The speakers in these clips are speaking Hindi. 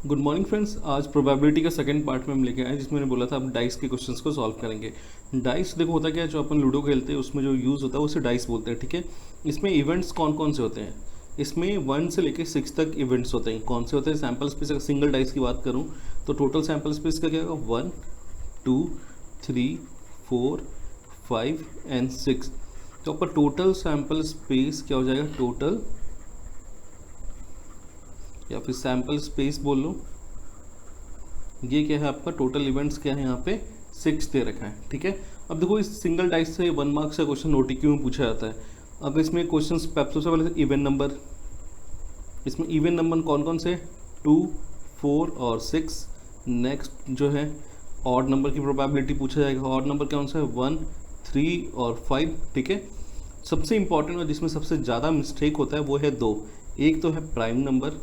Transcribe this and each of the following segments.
Good morning friends. आज प्रोबेबिलिटी का सेकंड पार्ट में हम लेके आए जिसमें मैंने बोला था अब डाइस के क्वेश्चंस को सॉल्व करेंगे। डाइस देखो होता क्या है, जो अपन लूडो खेलते हैं उसमें जो यूज़ होता है उसे डाइस बोलते हैं। ठीक है, इसमें इवेंट्स कौन कौन से होते हैं? इसमें 1 से लेकर 6 तक इवेंट्स होते हैं। कौन से होते हैं? सैम्पल स्पेस, अगर सिंगल डाइस की बात करूँ तो टोटल सैम्पल स्पेस का क्या होगा? 1 2 3 4 5 एंड 6। तो आपका टोटल सैम्पल स्पेस क्या हो जाएगा? टोटल या फिर सैम्पल स्पेस बोल लो, ये क्या है आपका? टोटल इवेंट्स क्या है? यहाँ पे 6 दे रखा है। ठीक है, अब देखो इस सिंगल डाइस से 1 मार्क्स का क्वेश्चन ओटीक्यू में पूछा जाता है। अब इसमें क्वेश्चन सबसे पहले इवेंट नंबर, इसमें इवेंट नंबर कौन कौन से? 2 4 और 6। नेक्स्ट जो है ऑड नंबर की प्रोबेबिलिटी पूछा जाएगा। ऑड नंबर कौन सा है? 1 3 और 5। ठीक है, सबसे इंपॉर्टेंट और जिसमें सबसे ज़्यादा मिस्टेक होता है वो है 2। एक तो है prime number.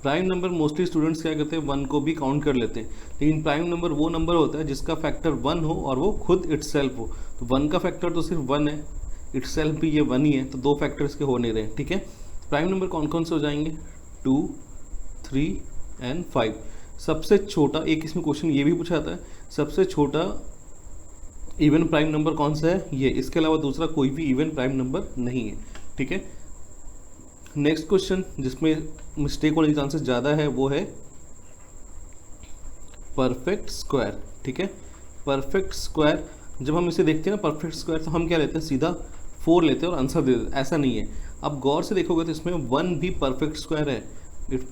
Prime number mostly students क्या करते हैं? 1 को भी काउंट कर लेते हैं, लेकिन प्राइम नंबर वो नंबर होता है जिसका फैक्टर 1 हो और वो खुद इटसेल्फ हो। तो 1 का फैक्टर तो सिर्फ 1 है, इटसेल्फ भी ये 1 ही है, तो 2 फैक्टर्स के हो नहीं रहे। ठीक है, प्राइम नंबर कौन कौन से हो जाएंगे? 2 3 एंड 5। सबसे छोटा एक इसमें क्वेश्चन ये भी पूछा जाता है, सबसे छोटा इवन प्राइम नंबर कौन सा है? ये, इसके अलावा दूसरा कोई भी इवन प्राइम नंबर नहीं है। ठीक है, नेक्स्ट क्वेश्चन जिसमें मिस्टेक होने के चांसेस ज़्यादा है वो है परफेक्ट स्क्वायर। ठीक है, परफेक्ट स्क्वायर जब हम इसे देखते हैं ना परफेक्ट स्क्वायर, तो हम क्या लेते हैं? सीधा 4 लेते हैं और आंसर दे देते हैं। ऐसा नहीं है, अब गौर से देखोगे तो इसमें 1 भी परफेक्ट स्क्वायर है।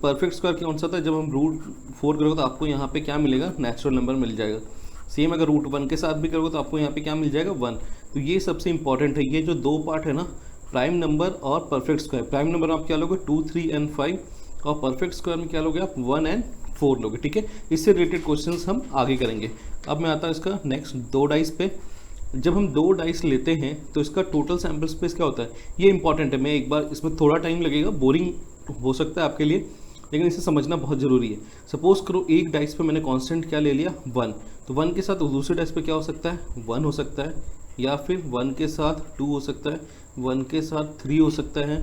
परफेक्ट स्क्वायर कौन सा था? जब हम रूट 4 करोगे तो आपको यहाँ पे क्या मिलेगा? नेचुरल नंबर मिल जाएगा। सेम अगर रूट 1 के साथ भी करोगे तो आपको यहाँ पे क्या मिल जाएगा? 1। तो ये सबसे इंपॉर्टेंट है, ये जो 2 पार्ट है ना, प्राइम नंबर और परफेक्ट स्क्वायर। प्राइम नंबर आप क्या लोगे? 2 3 एंड 5, और परफेक्ट स्क्वायर में क्या लोगे आप? 1 एंड 4 लोगे। ठीक है, इससे रिलेटेड क्वेश्चंस हम आगे करेंगे। अब मैं आता हूँ इसका नेक्स्ट 2 डाइस पे। जब हम 2 डाइस लेते हैं तो इसका टोटल सैम्पल स्पेस क्या होता है? ये इंपॉर्टेंट है। मैं एक बार, इसमें थोड़ा टाइम लगेगा, बोरिंग हो सकता है आपके लिए, लेकिन इसे समझना बहुत ज़रूरी है। सपोज करो एक डाइस पे मैंने कांस्टेंट क्या ले लिया? 1। तो 1 के साथ दूसरे डाइस पे क्या हो सकता है? 1 हो सकता है, या फिर 1 के साथ 2 हो सकता है, 1 के साथ 3 हो सकता है,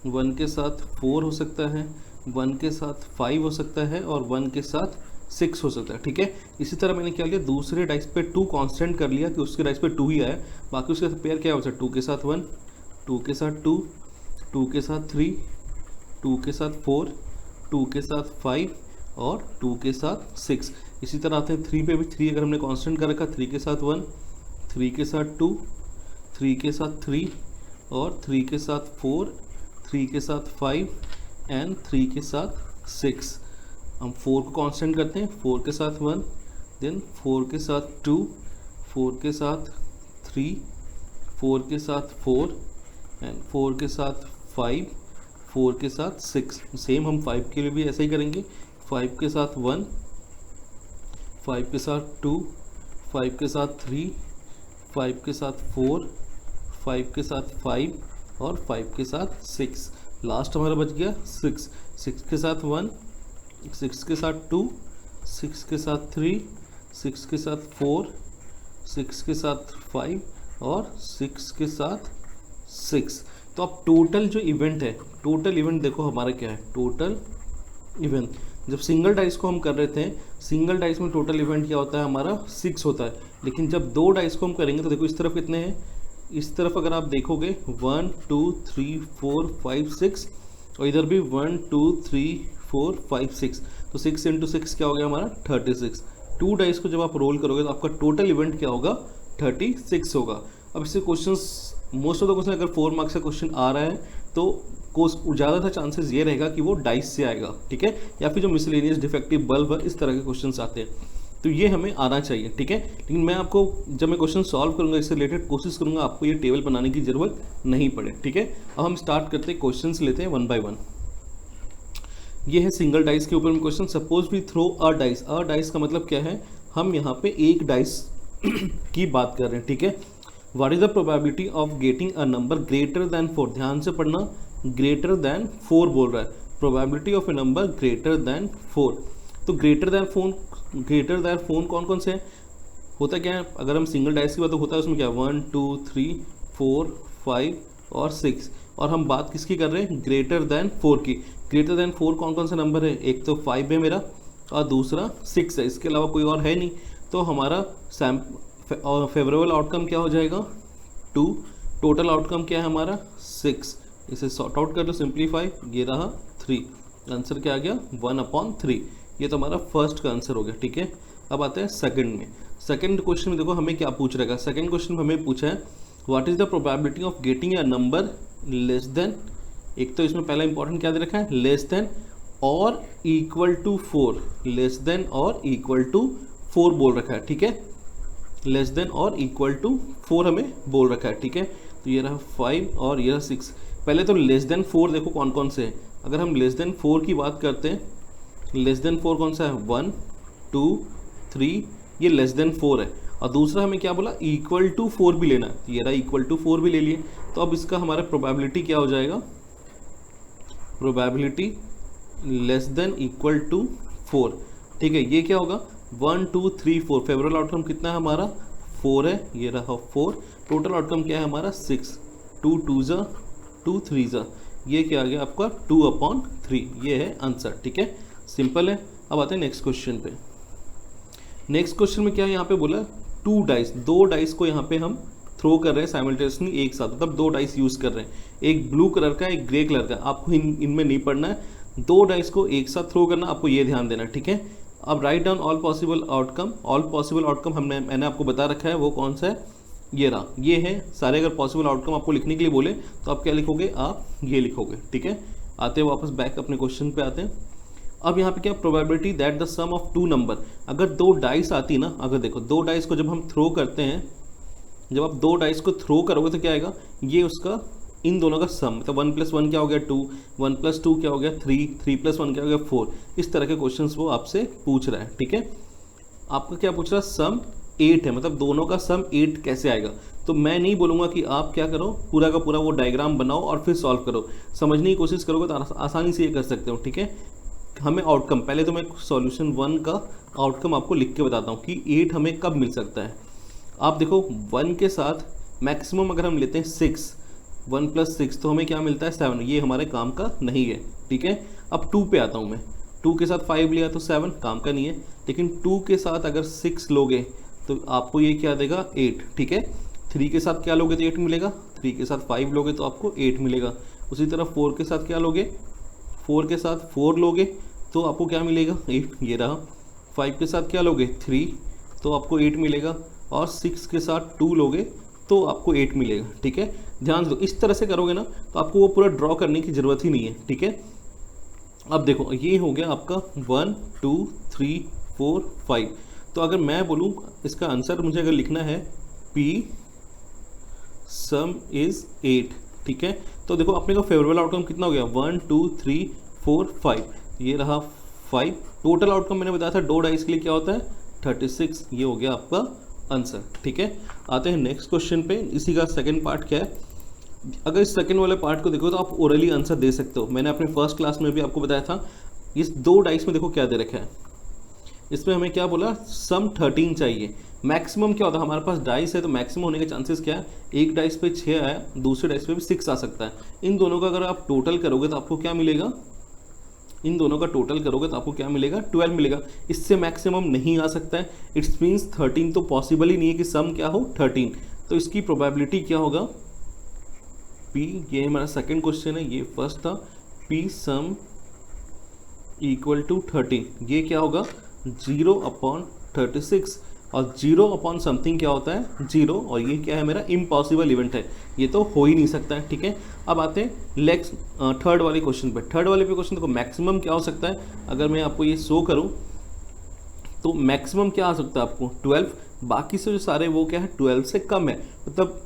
1 के साथ 4 हो सकता है, 1 के साथ 5 हो सकता है, और 1 के साथ 6 हो सकता है। ठीक है, इसी तरह मैंने क्या लिया? दूसरे डाइस पे 2 कांस्टेंट कर लिया कि उसके डाइस पे 2 ही आया, बाकी उसके साथ पेयर क्या हो सकता है? 2 के साथ 1, 2 के साथ 2, 2 के साथ 3, 2 के साथ 4, 2 के साथ 5 और 2 के साथ 6। इसी तरह आते हैं 3 पे भी। 3 अगर हमने कांस्टेंट कर रखा, 3 के साथ 1, 3 के साथ 2, 3 के साथ 3 और 3 के साथ 4, 3 के साथ 5 एंड 3 के साथ 6। हम 4 को कांस्टेंट करते हैं, 4 के साथ 1, देन 4 के साथ 2, 4 के साथ 3, 4 के साथ 4 एंड 4 के साथ 5, 4 के साथ 6। सेम हम 5 के लिए भी ऐसा ही करेंगे। 5 के साथ 1, 5 के साथ 2, 5 के साथ 3, 5 के साथ 4, 5 के साथ 5 और 5 के साथ 6। लास्ट हमारा बच गया 6। 6 के साथ 1, 6 के साथ 2, 6 के साथ 3, 6 के साथ 4, 6 के साथ 5 और 6 के साथ 6। तो अब टोटल जो इवेंट है, टोटल इवेंट देखो हमारा क्या है? टोटल इवेंट जब सिंगल डाइस को हम कर रहे थे, सिंगल डाइस में टोटल इवेंट क्या होता है? हमारा 6 होता है। लेकिन जब 2 डाइस को हम करेंगे तो देखो इस तरफ कितने हैं? इस तरफ अगर आप देखोगे 1 2 3 4 5 6, और इधर भी 1 2 3 4 5 6। तो 6 इंटू 6 क्या हो गया हमारा? 36। 2 डाइस को जब आप रोल करोगे तो आपका टोटल इवेंट क्या होगा? 36 होगा। अब इससे questions, most of the question अगर 4 मार्क्स का क्वेश्चन आ रहा है तो ज़्यादातर चांसेस ये रहेगा कि वो डाइस से आएगा। ठीक है, या फिर जो मिसलेनियस डिफेक्टिव बल्ब है, इस तरह के क्वेश्चंस आते हैं, तो ये हमें आना चाहिए। ठीक है, लेकिन मैं आपको जब मैं क्वेश्चन सॉल्व करूंगा इससे रिलेटेड कोशिश करूंगा आपको ये टेबल बनाने की ज़रूरत नहीं पड़े। ठीक है, अब हम स्टार्ट करते हैं, क्वेश्चंस लेते हैं 1 बाय 1। ये है सिंगल डाइस के ऊपर में question. Suppose we throw a dice. A dice का मतलब क्या है? हम यहाँ पे एक डाइस की बात कर रहे हैं। ठीक है, what is the probability of getting a number greater than 4? ध्यान से पढ़ना, ग्रेटर देन 4 बोल रहा है। Probability of A number greater than 4। तो ग्रेटर देन 4 कौन कौन से हैं? होता क्या है? अगर हम सिंगल डाइस की बात, तो होता है उसमें क्या? 1 2 3 4 5 और 6। और हम बात किसकी कर रहे हैं, ग्रेटर देन 4 की। ग्रेटर देन 4 कौन कौन सा नंबर है, एक तो 5 है मेरा और दूसरा 6 है, इसके अलावा कोई और है नहीं। तो हमारा फेवरेबल आउटकम क्या हो जाएगा 2, टोटल आउटकम क्या है हमारा 6। इसे सॉर्ट आउट कर लो, सिंप्लीफाई, ये रहा 3, आंसर क्या आ गया 1/3। ये तो हमारा फर्स्ट का आंसर हो गया, ठीक है। अब आते हैं सेकंड में। सेकंड क्वेश्चन में देखो हमें क्या पूछ रहेगा, सेकंड क्वेश्चन में हमें पूछा है what is the probability of getting a number less than, एक तो इसमें पहला इंपॉर्टेंट क्या दे रखा है, लेस देन और इक्वल टू 4, लेस देन और इक्वल टू 4 बोल रखा है, ठीक है। लेस देन और इक्वल टू 4 हमें बोल रखा है, ठीक है। तो ये रहा 5 और ये रहा 6। पहले तो लेस देन 4 देखो कौन कौन से हैं। अगर हम लेस देन 4 की बात करते हैं, लेस देन 4 कौन सा है 1 2 3, ये लेस देन 4 है। और दूसरा हमें क्या बोला, इक्वल टू 4 भी लेना है, ये रहा इक्वल टू 4 भी ले लिए। तो अब इसका हमारा प्रोबेबिलिटी क्या हो जाएगा, probability less than equal to 4, ठीक है। ये क्या होगा 1 2 3 4, फेवरेबल आउटकम कितना है हमारा 4 है, ये रहा 4। टोटल आउटकम क्या है हमारा 6, 2 2 ज़ा 2 3 ज़ा, ये क्या आ गया आपका 2/3, ये है आंसर, ठीक है। सिंपल है। अब आते हैं नेक्स्ट क्वेश्चन पे। नेक्स्ट क्वेश्चन में क्या है, यहाँ पे बोला 2 डाइस, 2 डाइस को यहाँ पे हम थ्रो कर रहे हैं साइमल्टेनियसली एक साथ, मतलब 2 डाइस यूज़ कर रहे हैं, एक ब्लू कलर का एक ग्रे कलर का। आपको इनमें नहीं पढ़ना है, 2 डाइस को एक साथ थ्रो करना, आपको ये ध्यान देना, ठीक है। अब write down all possible outcome, all possible outcome मैंने आपको बता रखा है वो कौन सा है, ये रहा, ये है सारे। अगर पॉसिबल आउटकम आपको लिखने के लिए बोले तो आप क्या लिखोगे, आप ये लिखोगे, ठीक है। आते हैं वापस बैक अपने क्वेश्चन पे आते हैं। अब यहाँ पे क्या, probability that the sum of 2 number, अगर 2 डाइस आती ना, अगर देखो 2 डाइस को जब हम थ्रो करते हैं, जब आप 2 डाइस को थ्रो करोगे तो क्या आएगा, ये उसका इन दोनों का सम, मतलब 1 + 1 क्या हो गया 2, 1 + 2 क्या हो गया 3, 3 + 1 क्या हो गया 4। इस तरह के क्वेश्चंस वो आपसे पूछ रहा है, ठीक है। आपका क्या पूछ रहा है, सम 8 है, मतलब दोनों का सम 8 कैसे आएगा। तो मैं नहीं बोलूँगा कि आप क्या करो, पूरा का पूरा वो डायग्राम बनाओ और फिर सॉल्व करो, समझने की कोशिश करोगे तो आसानी से ये कर सकते हो, ठीक है। हमें आउटकम, पहले तो मैं सॉल्यूशन 1 का आउटकम आपको लिख के बताता हूँ कि 8 हमें कब मिल सकता है। आप देखो 1 के साथ मैक्सिमम अगर हम लेते हैं 6, 1 + 6 तो हमें क्या मिलता है 7, ये हमारे काम का नहीं है, ठीक है। अब 2 पे आता हूँ मैं, 2 के साथ 5 लिया तो 7, काम का नहीं है। लेकिन 2 के साथ अगर 6 लोगे तो आपको ये क्या देगा 8, ठीक है। 3 के साथ क्या लोगे तो 8 मिलेगा, 3 के साथ 5 लोगे तो आपको 8 मिलेगा। उसी तरह 4 के साथ क्या लोगे, 4 के साथ 4 लोगे तो आपको क्या मिलेगा 8, ये रहा। 5 के साथ क्या लोगे 3 तो आपको 8 मिलेगा, और 6 के साथ 2 लोगे तो आपको 8 मिलेगा, ठीक है। ध्यान दो, इस तरह से करोगे ना तो आपको वो पूरा ड्रॉ करने की ज़रूरत ही नहीं है, ठीक है। अब देखो ये हो गया आपका 1 2 3 4 5। तो अगर मैं बोलूँ इसका आंसर मुझे अगर लिखना है P सम इज़ 8, ठीक है। तो देखो अपने का फेवरेबल आउटकम कितना हो गया 1 2 3 4 5, ये रहा 5। टोटल आउटकम मैंने बताया था 2 डाइस के लिए क्या होता है 36, ये हो गया आपका आंसर, ठीक है। आते हैं नेक्स्ट क्वेश्चन पे। इसी का सेकंड पार्ट क्या है, अगर इस सेकंड वाले पार्ट को देखो तो आप ओरली आंसर दे सकते हो। मैंने अपने फर्स्ट क्लास में भी आपको बताया था। इस 2 डाइस में देखो क्या दे रखा है, इसमें हमें क्या बोला सम 13 चाहिए। मैक्सिमम क्या होता है, हमारे पास डाइस है तो मैक्सिमम होने के चांसेस क्या है, एक डाइस पे 6 आया, दूसरे डाइस पे भी 6 आ सकता है। इन दोनों का अगर आप टोटल करोगे तो आपको क्या मिलेगा, इन दोनों का टोटल करोगे तो आपको क्या मिलेगा 12 मिलेगा। इससे मैक्सिमम नहीं आ सकता है, इट्स मीन्स 13 तो पॉसिबल ही नहीं है कि सम क्या हो 13। तो इसकी प्रोबेबिलिटी क्या होगा P, ये हमारा सेकंड क्वेश्चन है, ये फर्स्ट था, P सम इक्वल टू 13, ये क्या होगा 0/36, और 0 समथिंग क्या होता है 0, और ये क्या है मेरा इम्पॉसिबल इवेंट है, ये तो हो ही नहीं सकता है, ठीक है। अब आते हैं नेक्स्ट थर्ड वाले क्वेश्चन पे। थर्ड वाले पे क्वेश्चन देखो मैक्सिमम क्या हो सकता है, अगर मैं आपको ये शो करूं तो मैक्सिमम क्या आ सकता है आपको 12, बाकी से जो सारे वो क्या है 12 से कम है, मतलब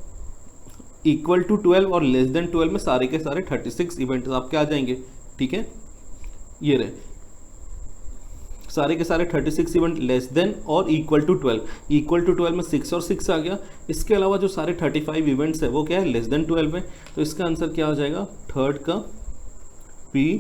इक्वल टू 12 और लेस देन 12 में सारे के सारे 36 इवेंट्स आपके आ जाएंगे, ठीक है। ये रहे सारे के सारे 36 इवेंट लेस देन और इक्वल टू 12, इक्वल टू 12 में 6 और 6 आ गया। इसके अलावा जो सारे 35 इवेंट्स है वो क्या है लेस देन 12 में। तो इसका आंसर क्या हो जाएगा थर्ड का P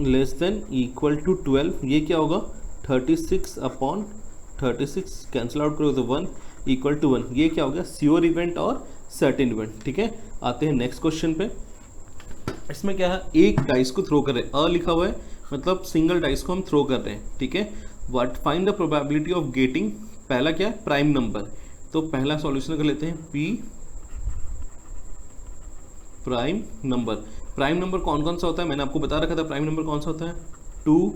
less than equal to 12, ये क्या होगा 36/36, कैंसिल आउट करो तो 1 इक्वल टू 1, ये क्या हो गया श्योर इवेंट और सर्टेन इवेंट। ठीक है, आते हैं नेक्स्ट क्वेश्चन पे। इसमें क्या है, एक डाइस को थ्रो कर रहे हैं, अ लिखा हुआ है मतलब सिंगल डाइस को हम थ्रो कर रहे हैं। ठीक है, what find the probability of getting, पहला क्या है प्राइम नंबर, तो पहला सॉल्यूशन कर लेते हैं P prime number. Prime number कौन कौन सा होता है, मैंने आपको बता रखा था प्राइम नंबर कौन सा होता है, 2,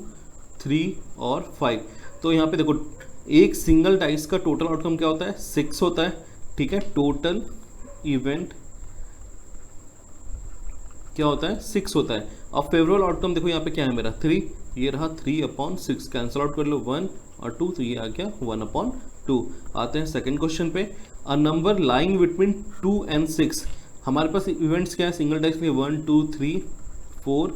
3 और 5। तो यहाँ पे देखो एक सिंगल डाइस का टोटल आउटकम क्या होता है, 6 होता है। ठीक है, टोटल इवेंट क्या होता है, 6 होता है। अब फेवरेबल आउटकम देखो यहाँ पे क्या है मेरा 3, ये रहा 3/6, कैंसिल आउट कर लो 1 और 2, तो ये आ गया 1/2। आते हैं सेकंड क्वेश्चन पे, a number lying between 2 and 6। हमारे पास इवेंट्स क्या है सिंगल डाइस के लिए, 1, 2, 3, 4,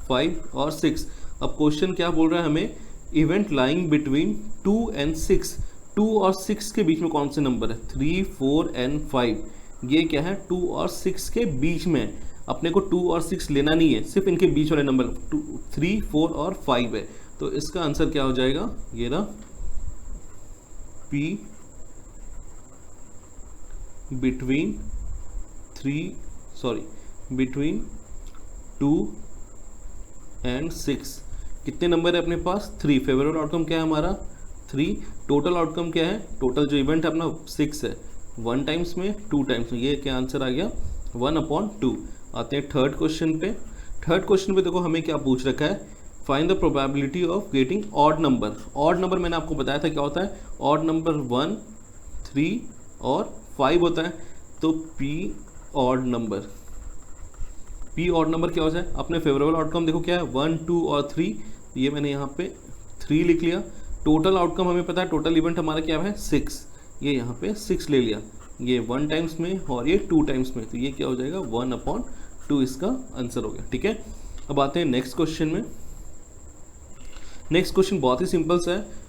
5 और 6। अब क्वेश्चन क्या बोल रहा है हमें, इवेंट लाइंग बिटवीन 2 and 6, 2 और 6 के बीच में कौन से नंबर है, 3, 4 and 5। ये क्या है 2 और 6 के बीच में, अपने को 2 और 6 लेना नहीं है, सिर्फ इनके बीच वाले नंबर 2, 3, 4 और 5 है। तो इसका आंसर क्या हो जाएगा, ये रहा P बिटवीन 2 and 6। कितने नंबर है अपने पास, 3। फेवरेबल आउटकम क्या है हमारा 3, टोटल आउटकम क्या है, टोटल जो इवेंट है अपना 6 है, 1 टाइम्स में 2 टाइम्स में, ये क्या आंसर आ गया 1/2। आते हैं थर्ड क्वेश्चन पे। थर्ड क्वेश्चन पे देखो हमें क्या पूछ रखा है, find the probability of getting odd number. Odd number मैंने आपको बताया था क्या होता है, ऑड नंबर 1, 3 और 5 होता है। तो P odd number, P odd number क्या हो जाए, अपने फेवरेबल आउटकम देखो क्या है 1, 2 और 3, ये मैंने यहाँ पे 3 लिख लिया। टोटल आउटकम हमें पता है, टोटल इवेंट हमारा क्या है 6, ये यहाँ पे 6 ले लिया, ये 1 टाइम्स में और ये 2 टाइम्स में, तो ये क्या हो जाएगा 1/2 इसका आंसर हो गया। ठीक है, अब आते हैं नेक्स्ट क्वेश्चन में। नेक्स्ट क्वेश्चन बहुत ही सिंपल सा है,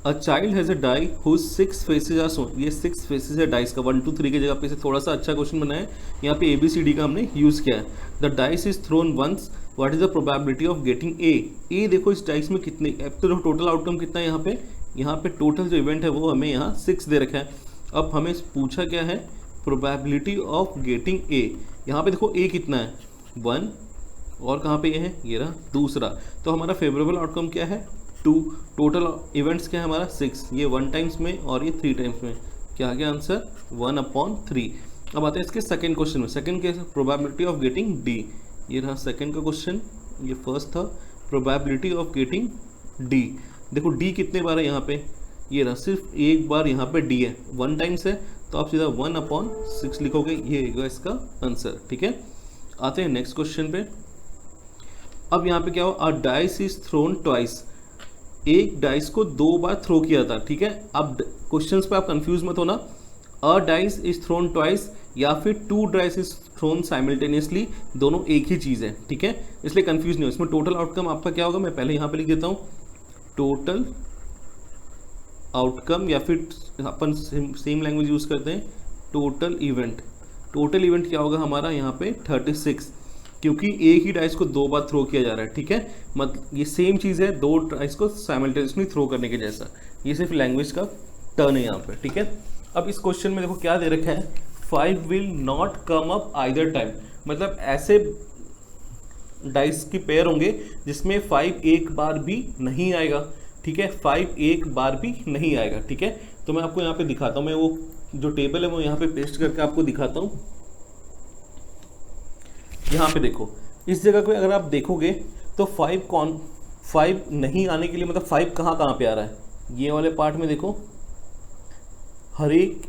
a child has a die whose 6 faces are shown. ये 6 फेसेज है डाइस का, 1, 2, 3 की जगह पे इसे थोड़ा सा अच्छा क्वेश्चन बनाया है, यहाँ पे ABCD का हमने यूज़ किया है। The dice is thrown once, what is the probability of getting a. देखो इस डाइस में कितने, अब तो टोटल आउटकम कितना है यहाँ पे टोटल जो इवेंट है वो हमें यहाँ 6 दे रखा है। अब हमें पूछा क्या है, प्रोबेबिलिटी ऑफ गेटिंग ए। यहाँ पे देखो ए कितना है 1, और कहाँ पे ये है, ये रहा दूसरा। तो हमारा फेवरेबल आउटकम क्या है 2, टोटल इवेंट्स क्या है हमारा 6, ये 1 टाइम्स में और ये 3 टाइम्स में, क्या आ गया आंसर 1/3। अब आते हैं इसके सेकंड क्वेश्चन में। सेकंड के प्रोबेबिलिटी ऑफ गेटिंग डी, ये रहा सेकंड का क्वेश्चन, ये फर्स्ट था प्रोबेबिलिटी ऑफ गेटिंग डी। देखो डी कितने बार है यहाँ पे, ये रहा सिर्फ एक बार यहाँ पे डी है, 1 टाइम्स है, तो आप सीधा 1/6 लिखोगे, ये होगा इसका आंसर। ठीक है, आते हैं नेक्स्ट क्वेश्चन पे। अब यहाँ पे क्या हो, अ डाइस इज थ्रोन ट्वाइस। एक डाइस को 2 बार थ्रो किया था। ठीक है, अब क्वेश्चंस पे आप कंफ्यूज मत होना, अ डाइस इज थ्रोन ट्वाइस या फिर 2 डाइस इज थ्रोन साइमल्टेनियसली, दोनों एक ही चीज़ है। ठीक है, इसलिए कंफ्यूज नहीं हो। इसमें टोटल आउटकम आपका क्या होगा, मैं पहले यहाँ पे लिख देता हूँ, टोटल आउटकम, या फिर अपन सेम लैंग्वेज यूज़ करते हैं टोटल इवेंट। टोटल इवेंट क्या होगा हमारा यहाँ पे 36, क्योंकि एक ही डाइस को 2 बार थ्रो किया जा रहा है। ठीक है, मतलब ये सेम चीज़ है, 2 डाइस को साइमल्टेनियसली थ्रो करने के जैसा, ये सिर्फ लैंग्वेज का टर्न है यहाँ पे। ठीक है, अब इस क्वेश्चन में देखो क्या दे रखा है, 5 will not come up either time. मतलब ऐसे डाइस की पेयर होंगे जिसमें 5 एक बार भी नहीं आएगा। ठीक है, 5 एक बार भी नहीं आएगा। ठीक है, तो मैं आपको यहाँ पे दिखाता हूँ, मैं वो जो टेबल है वो यहाँ पे पेस्ट करके आपको दिखाता हूँ। यहाँ पे देखो इस जगह पे अगर आप देखोगे तो 5 नहीं आने के लिए, मतलब 5 कहाँ पे आ रहा है, ये वाले पार्ट में देखो, हर एक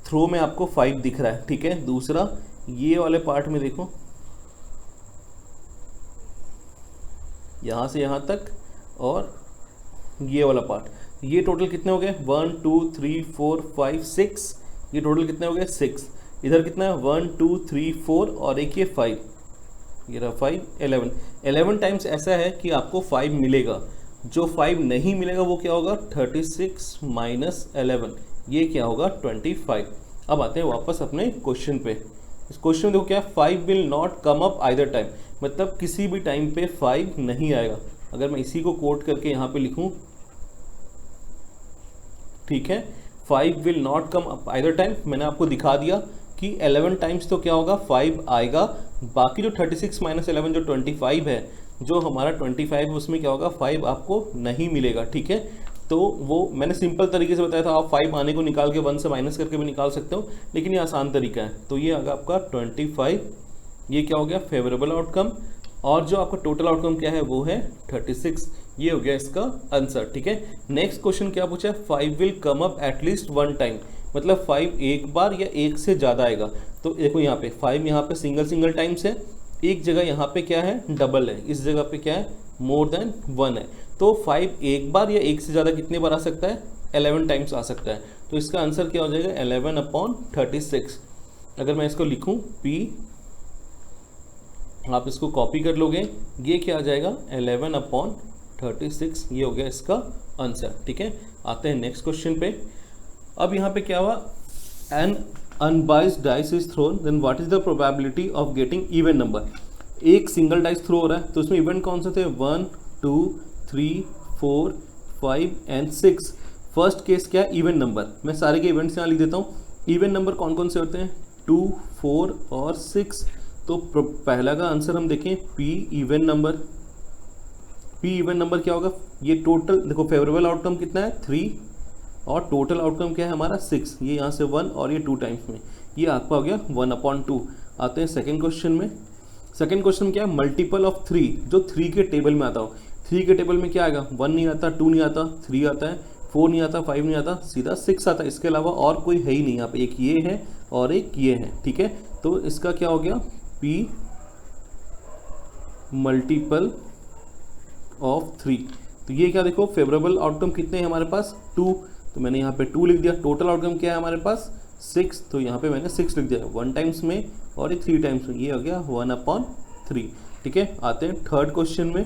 थ्रो में आपको 5 दिख रहा है। ठीक है, दूसरा ये वाले पार्ट में देखो, यहाँ से यहाँ तक, और ये वाला पार्ट, ये टोटल कितने हो गए 1, 2, 3, 4, 5, 6, ये टोटल कितने हो गए 6। इधर कितना है 1, 2, 3, 4 और एक ये 5, ये रहा 5, 11 टाइम्स ऐसा है कि आपको 5 मिलेगा। जो 5 नहीं मिलेगा वो क्या होगा 36 माइनस 11, ये क्या होगा 25। अब आते हैं वापस अपने क्वेश्चन पे। इस क्वेश्चन में देखो क्या, 5 will not come up either time, मतलब किसी भी टाइम पे 5 नहीं आएगा। अगर मैं इसी को कोट करके यहाँ पे लिखूँ, ठीक है, 5 will not come up either time, मैंने आपको दिखा दिया कि 11 टाइम्स तो क्या होगा 5 आएगा, बाकी जो 36 माइनस 11 जो 25 है, जो हमारा 25 है उसमें क्या होगा 5 आपको नहीं मिलेगा, ठीक है। तो वो मैंने सिंपल तरीके से बताया था, आप 5 आने को निकाल के 1 से माइनस करके भी निकाल सकते हो, लेकिन ये आसान तरीका है। तो ये आगा आपका 25, ये क्या हो गया फेवरेबल आउटकम, और जो आपका टोटल आउटकम क्या है वो है 36, ये हो गया इसका आंसर, ठीक है। नेक्स्ट क्वेश्चन क्या पूछा है, 5 will come up at least 1 time, मतलब 5 एक बार या एक से ज़्यादा आएगा। तो देखो यहाँ पे 5 यहाँ पे सिंगल टाइम्स है, एक जगह यहाँ पे क्या है डबल है, इस जगह पे क्या है मोर देन 1 है। तो 5 एक बार या एक से ज़्यादा कितने बार आ सकता है, 11 टाइम्स आ सकता है। तो इसका आंसर क्या हो जाएगा 11/36। अगर मैं इसको लिखूँ P, आप इसको कॉपी कर लोगे, ये क्या आ जाएगा 11/36, ये हो गया इसका आंसर, ठीक है। आते हैं नेक्स्ट क्वेश्चन पे। अब यहाँ पे क्या हुआ, an unbiased dice is thrown, then what is the probability of getting even number. एक सिंगल डाइस थ्रो हो रहा है, तो इसमें इवेंट कौन से थे 1 2 3 4 5 एंड 6। फर्स्ट केस क्या है इवन नंबर, मैं सारे के इवेंट्स यहाँ लिख देता हूँ। इवन नंबर कौन कौन से होते हैं 2 4 और 6। तो पहला का आंसर हम देखें P even number. P even number क्या होगा, ये टोटल देखो फेवरेबल आउटकम कितना है 3 और टोटल आउटकम क्या है हमारा 6, ये यहाँ से 1 और ये 2 टाइम्स में, ये आपका हो गया 1/2। आते हैं सेकंड क्वेश्चन में। सेकंड क्वेश्चन क्या है मल्टीपल ऑफ 3, जो 3 के टेबल में आता हो। 3 के टेबल में क्या आएगा 1 नहीं आता, 2 नहीं आता, 3 आता है, 4 नहीं आता, 5 नहीं आता, सीधा 6 आता है। इसके अलावा और कोई है ही नहीं यहाँ पे, एक ये है और एक ये है, ठीक है। तो इसका क्या हो गया P मल्टीपल ऑफ 3। तो ये क्या देखो फेवरेबल आउटकम कितने हैं हमारे पास 2, तो मैंने यहाँ पे 2 लिख दिया। टोटल आउटकम क्या है हमारे पास 6, तो यहाँ पे मैंने 6 लिख दिया 1 टाइम्स में और ये 3 टाइम्स में, ये हो गया 1/3, ठीक है। आते हैं थर्ड क्वेश्चन में।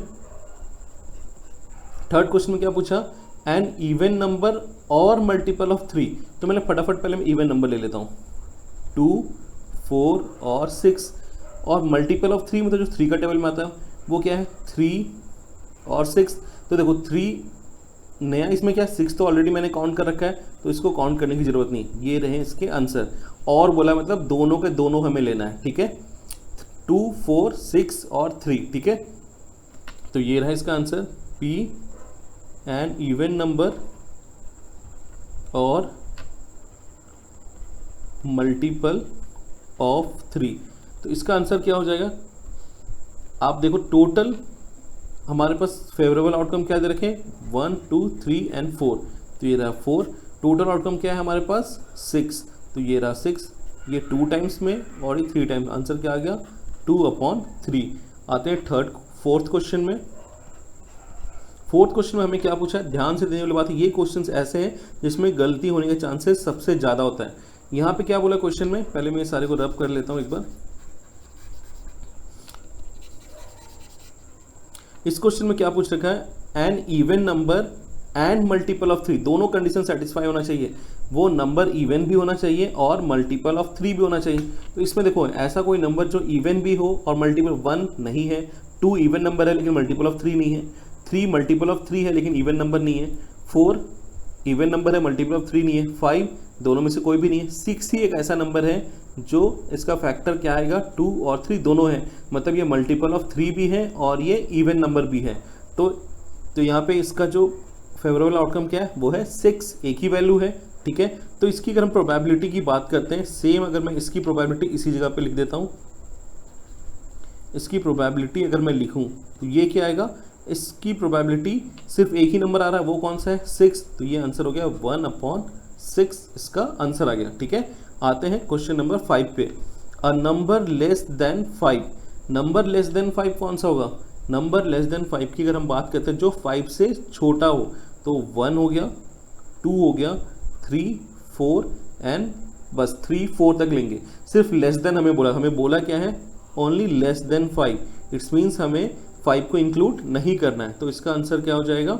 थर्ड क्वेश्चन में क्या पूछा एन इवन नंबर और मल्टीपल ऑफ 3। तो मैंने फटाफट पहले मैं इवन नंबर ले लेता हूँ 2 4 और 6, और मल्टीपल ऑफ 3 मतलब जो 3 का टेबल में आता है वो क्या है 3 और 6। तो देखो 3 नया, इसमें क्या 6 तो ऑलरेडी मैंने काउंट कर रखा है, तो इसको काउंट करने की ज़रूरत नहीं, ये रहे इसके आंसर। और बोला मतलब दोनों के दोनों हमें लेना है, ठीक है 2 4 6 और 3, ठीक है। तो ये रहा इसका answer P an even number और मल्टीपल ऑफ 3। तो इसका आंसर क्या हो जाएगा, आप देखो टोटल हमारे पास फेवरेबल आउटकम क्या दे रखे 1 2 3 एंड 4, तो ये रहा 4। टोटल आउटकम क्या है हमारे पास 6, तो ये रहा 6, ये 2 टाइम्स में और ये 3 टाइम्स, आंसर क्या आ गया 2/3। आते हैं फोर्थ क्वेश्चन में। फोर्थ क्वेश्चन में हमें क्या पूछा है, ध्यान से देने वाली बात है, ये क्वेश्चंस ऐसे हैं जिसमें गलती होने के चांसेस सबसे ज़्यादा होता है। यहाँ पे क्या बोला क्वेश्चन में, पहले मैं सारे को रब कर लेता हूँ एक बार। इस क्वेश्चन में क्या पूछ रखा है an even number and multiple of 3, दोनों कंडीशन सेटिस्फाई होना चाहिए, वो नंबर इवन भी होना चाहिए और मल्टीपल ऑफ 3 भी होना चाहिए। तो इसमें देखो ऐसा कोई नंबर जो इवन भी हो और मल्टीपल 1 नहीं है, 2 इवन नंबर है लेकिन मल्टीपल ऑफ 3 नहीं है, 3 मल्टीपल ऑफ 3 है लेकिन इवन नंबर नहीं है, 4 इवन नंबर है मल्टीपल ऑफ 3 नहीं है, 5 दोनों में से कोई भी नहीं है, 6 ही एक ऐसा नंबर है जो इसका फैक्टर क्या आएगा 2 और 3 दोनों है, मतलब ये मल्टीपल ऑफ 3 भी है और ये इवन नंबर भी है। तो यहाँ पे इसका जो फेवरेबल आउटकम क्या है वो है 6, एक ही वैल्यू है, ठीक है। तो इसकी अगर हम प्रोबेबिलिटी की बात करते हैं, सेम अगर मैं इसकी प्रोबेबिलिटी इसी जगह पे लिख देता हूँ, इसकी प्रोबेबिलिटी अगर मैं लिखूँ तो ये क्या आएगा, इसकी प्रोबेबिलिटी सिर्फ एक ही नंबर आ रहा है, वो कौन सा है 6, तो ये आंसर हो गया 1/6, इसका आंसर आ गया, ठीक है। आते हैं क्वेश्चन नंबर 5 पे। A number less than 5, number less than 5 कौन सा होगा, नंबर लेस देन 5 की अगर हम बात करते हैं जो 5 से छोटा हो, तो 1 हो गया, 2 हो गया, 3 4 एंड बस 3 4 तक लेंगे। सिर्फ लेस देन हमें बोला क्या है only less than 5, it's means हमें 5 को इंक्लूड नहीं करना है। तो इसका आंसर क्या हो जाएगा,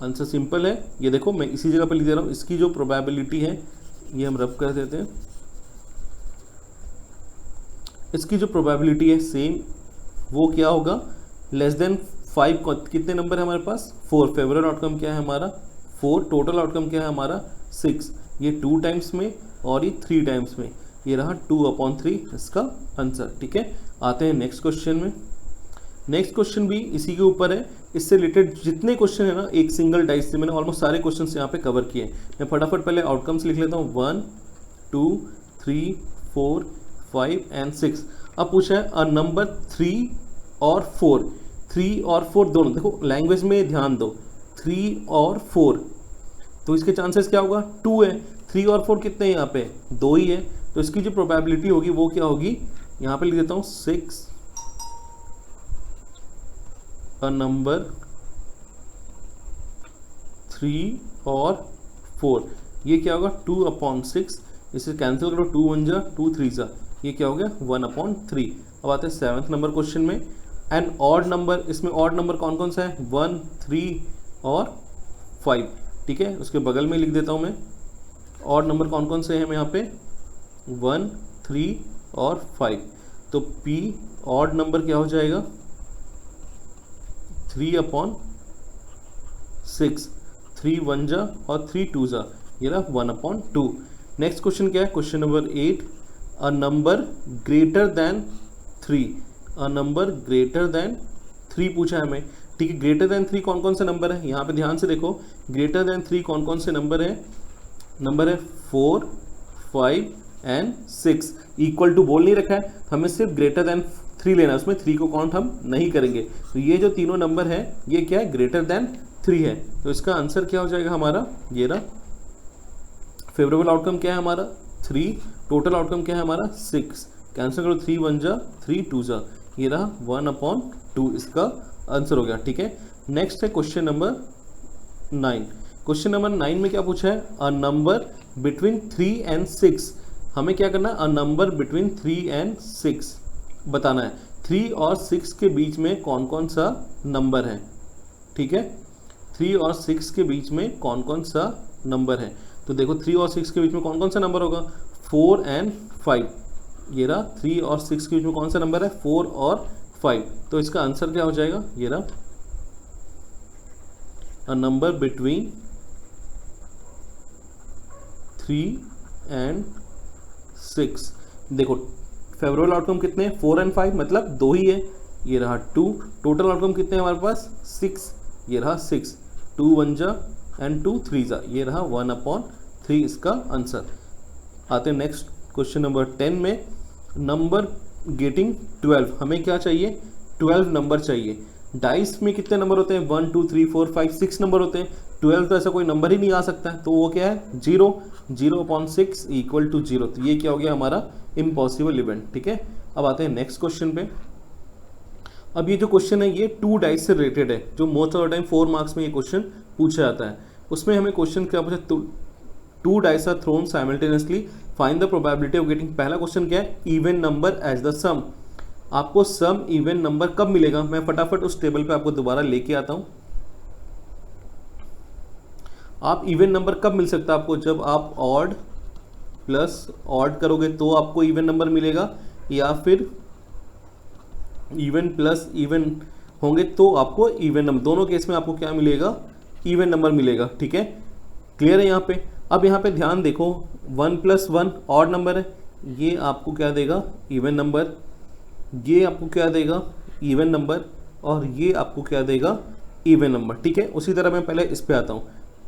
आंसर सिंपल है, ये देखो मैं इसी जगह पे लिख दे रहा हूँ, इसकी जो प्रोबेबिलिटी है ये हम रब कर देते हैं, इसकी जो प्रोबेबिलिटी है सेम वो क्या होगा लेस देन 5, कितने नंबर है हमारे पास 4, फेवरेबल आउटकम क्या है हमारा 4, टोटल आउटकम क्या है हमारा 6, ये 2 टाइम्स में और ये 3 टाइम्स में, ये रहा 2/3 इसका आंसर। ठीक है, आते हैं नेक्स्ट क्वेश्चन में। नेक्स्ट क्वेश्चन भी इसी के ऊपर है, इससे रिलेटेड जितने क्वेश्चन है ना एक सिंगल डाइस से मैंने ऑलमोस्ट सारे क्वेश्चन यहाँ पे कवर किए। मैं फटाफट पहले आउटकम्स लिख लेता हूँ, 1 2 3 4 5 एंड 6। अब पूछा है अ नंबर 3 और 4, 3 और 4 दोनों, देखो लैंग्वेज में ध्यान दो, 3 और 4 तो इसके चांसेस क्या होगा, 2 है। 3 और 4 कितने हैं यहाँ पे, 2 ही है, तो इसकी जो प्रोबेबिलिटी होगी वो क्या होगी, यहाँ पे लिख देता हूँ 6 अ नंबर 3 और 4, ये क्या होगा 2/6, इसे कैंसिल करो, 2 1 जा 2 3 जा, ये क्या हो गया 1/3। अब आते हैं 7th नंबर क्वेश्चन में, एंड ऑड नंबर, इसमें ऑड नंबर कौन कौन सा है, 1 3 और 5। ठीक है, उसके बगल में लिख देता हूँ मैं ऑड नंबर कौन कौन से हैं यहाँ पे, 1 3 और 5। तो P ऑड नंबर क्या हो जाएगा, 3/6, 3 1 जा और 3 2 जा, ये रहा 1/2। नेक्स्ट क्वेश्चन क्या है, question number 8, a number greater than 3, a number greater than 3 पूछा है हमें। ठीक है, ग्रेटर देन 3 कौन कौन से नंबर है, यहाँ पे ध्यान से देखो, ग्रेटर देन 3 कौन कौन से नंबर है, नंबर है 4 5 एंड 6। इक्वल टू बोल नहीं रखा है, हमें सिर्फ ग्रेटर देन 3 लेना है, उसमें 3 को काउंट हम नहीं करेंगे। तो ये जो तीनों नंबर है ये क्या है, ग्रेटर देन 3 है, तो इसका आंसर क्या हो जाएगा हमारा, ये रहा। फेवरेबल आउटकम क्या है हमारा 3, टोटल आउटकम क्या है हमारा 6, कैंसिल करो 3 1 जा 3 2 जा, ये रहा 1/2, इसका आंसर हो गया। ठीक है, नेक्स्ट है क्वेश्चन नंबर 9। क्वेश्चन नंबर 9 में क्या पूछा है, अ नंबर बिटवीन 3 एंड 6, हमें क्या करना है, अ नंबर बिटवीन 3 एंड 6 बताना है। 3 और 6 के बीच में कौन कौन सा नंबर है। ठीक है, 3 और 6 के बीच में कौन कौन सा नंबर है, तो देखो 3 और 6 के बीच में कौन कौन सा नंबर होगा, 4 एंड 5, ये रहा 3 और 6 के बीच में कौन सा नंबर है, 4 और 5, तो इसका आंसर क्या हो जाएगा, ये रहा अ नंबर बिटवीन 3 एंड 6। देखो फेवरेबल आउटकम कितने हैं, 4 एंड 5, मतलब 2 ही है, ये रहा 2। टोटल आउटकम कितने हैं हमारे पास, 6, ये रहा 6, 2 1 जा एंड 2 3 जा, ये रहा 1/3 इसका आंसर। आते हैं नेक्स्ट क्वेश्चन नंबर 10 में, नंबर गेटिंग 12, हमें क्या चाहिए, 12 नंबर चाहिए। डाइस में कितने नंबर होते हैं, 1 2 3 4 5 6 नंबर होते हैं, 12 तो ऐसा कोई नंबर ही नहीं आ सकता है, तो वो क्या है 0, 0/6 इक्वल टू 0, तो ये क्या हो गया हमारा इम्पॉसिबल इवेंट। ठीक है, अब आते हैं नेक्स्ट क्वेश्चन पे। अब ये जो क्वेश्चन है ये 2 डाइस से रिलेटेड है, जो most of the time 4 marks में ये क्वेश्चन पूछा जाता है। उसमें हमें क्वेश्चन क्या पूछा, 2 dice are thrown simultaneously, find the probability of getting. पहला क्वेश्चन क्या है, even number as the sum, आपको सम इवन नंबर कब मिलेगा, मैं फटाफट उस टेबल पे आपको दोबारा लेके आता हूं। आप इवन नंबर कब मिल सकता है आपको, जब आप ऑड प्लस ऑड करोगे तो आपको इवन नंबर मिलेगा, या फिर इवन प्लस इवन होंगे तो आपको इवन नंबर, दोनों केस में आपको क्या मिलेगा, इवन नंबर मिलेगा। ठीक है, क्लियर है यहाँ पे। अब यहाँ पे ध्यान देखो, 1 + 1 ऑड नंबर है, ये आपको क्या देगा, इवन नंबर, ये आपको क्या देगा, इवन नंबर, और ये आपको क्या देगा, इवन नंबर। ठीक है, उसी तरह मैं पहले इस पे आता हूँ,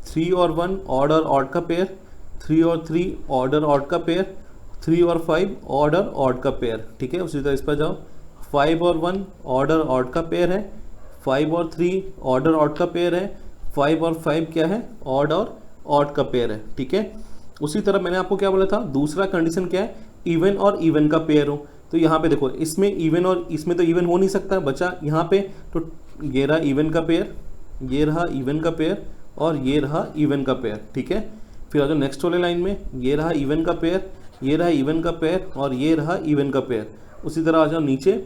3 और 1 ऑड और ऑड का पेयर, 3 और 3 ऑड और ऑड का पेयर, 3 और 5 ऑड और ऑड का पेयर। ठीक है, उसी तरह इस पर जाओ, 5 और 1 ऑड और ऑड का पेयर है, 5 और 3 ऑड और ऑड का पेयर है, 5 और 5 क्या है, ऑड और ऑड का पेयर है। ठीक है, उसी तरह मैंने आपको क्या बोला था, दूसरा कंडीशन क्या है, इवन और इवन का पेयर हो। तो यहाँ पे देखो, इसमें इवन और इसमें तो इवन हो नहीं सकता, बचा यहाँ पे, तो ये रहा इवन का पेयर, ये रहा इवन का पेयर, और ये रहा इवन का पेयर। ठीक है, फिर आ जाओ नेक्स्ट वाले लाइन में, ये रहा इवन का पेयर, ये रहा इवन का पेयर, और ये रहा इवन का पेयर। उसी तरह आ जाओ नीचे,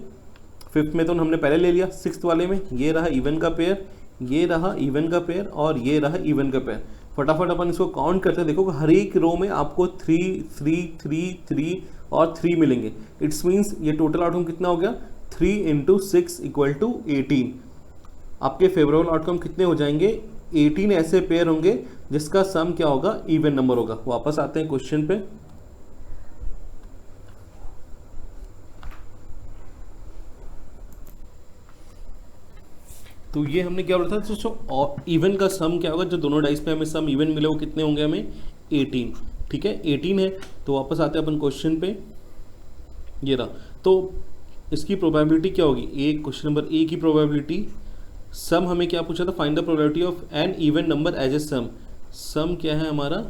5th में तो हमने पहले ले लिया, 6th वाले में ये रहा इवन का पेयर, ये रहा इवन का पेयर, और ये रहा इवन का पेयर। फटाफट अपन इसको काउंट करते हैं, देखो हर एक रो में आपको 3 3 3 3 और 3 मिलेंगे। इट्स मीन्स ये टोटल आउटकम कितना हो गया, 3 × 6 = 18। आपके फेवरेबल आउटकम कितने हो जाएंगे, 18 ऐसे पेयर होंगे जिसका सम क्या होगा, इवन नंबर होगा। वापस आते हैं क्वेश्चन पे। तो ये हमने क्या बोला था दोस्तों, इवन का सम क्या होगा, जो दोनों डाइस पे हमें सम इवन मिले वो कितने होंगे हमें 18, ठीक है 18 है। तो वापस आते हैं अपन क्वेश्चन पे, ये रहा। तो इसकी प्रोबेबिलिटी क्या होगी, ए क्वेश्चन नंबर ए की प्रोबेबिलिटी, सम हमें क्या पूछा था, find the probability of an even number as a sum. Sum क्या है हमारा,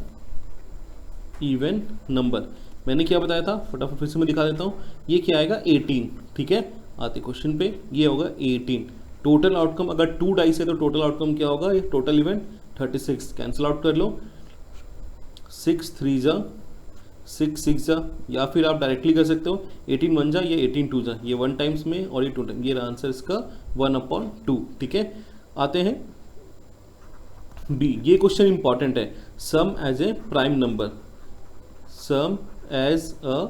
इवन नंबर। मैंने क्या बताया था, फटाफट फिर से मैं दिखा देता हूँ। ये क्या आएगा 18, ठीक है। आते क्वेश्चन पे, ये होगा 18। टोटल आउटकम अगर 2 डाइस है तो टोटल आउटकम क्या होगा, ये टोटल इवेंट 36। कैंसिल आउट कर लो, 6 3 जा 6 6 जा, या फिर आप डायरेक्टली कर सकते हो 18 1 जा, ये 18 2 जा, ये 1 टाइम्स में और ये 2 टाइम, ये आंसर इसका 1/2, ठीक है। आते हैं बी, ये क्वेश्चन इंपॉर्टेंट है, sum as a prime number, sum as a